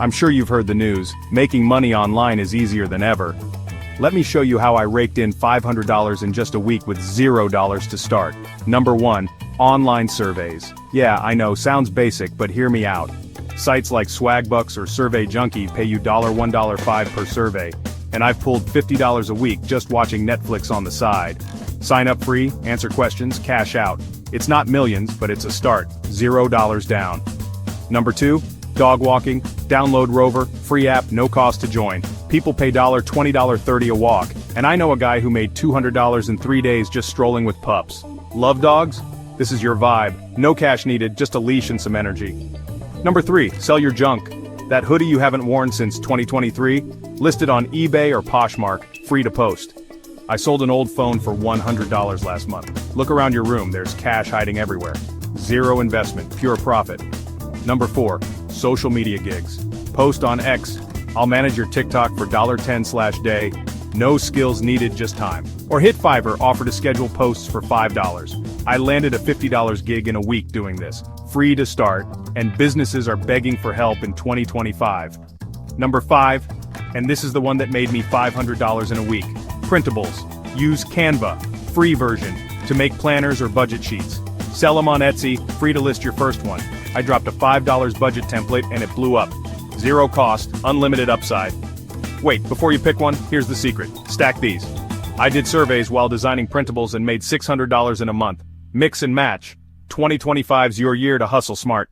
I'm sure you've heard the news, making money online is easier than ever. Let me show you how I raked in $500 in just a week with $0 to start. Number 1. Online surveys. Yeah, I know, sounds basic, but hear me out. Sites like Swagbucks or Survey Junkie pay you $1.05 per survey, and I've pulled $50 a week just watching Netflix on the side. Sign up free, answer questions, cash out. It's not millions, but it's a start. $0 down. Number 2. Dog walking. Download Rover, free app, no cost to join. People pay $20, $30 a walk, and I know a guy who made $200 in 3 days just strolling with pups. Love dogs? This is your vibe. No cash needed, just a leash and some energy. Number 3, sell your junk. That hoodie you haven't worn since 2023? Listed on eBay or Poshmark, free to post. I sold an old phone for $100 last month. Look around your room, there's cash hiding everywhere. Zero investment, pure profit. Number 4, social media gigs. Post on X. I'll manage your TikTok for $10/day. No skills needed, just time. Or hit Fiverr, offer to schedule posts for $5. I landed a $50 gig in a week doing this. Free to start, and businesses are begging for help in 2025. Number 5, and this is the one that made me $500 in a week. Printables. Use Canva, free version, to make planners or budget sheets. Sell them on Etsy, free to list your first one. I dropped a $5 budget template and it blew up. Zero cost, unlimited upside. Wait, before you pick one, here's the secret. Stack these. I did surveys while designing printables and made $600 in a month. Mix and match. 2025's your year to hustle smart.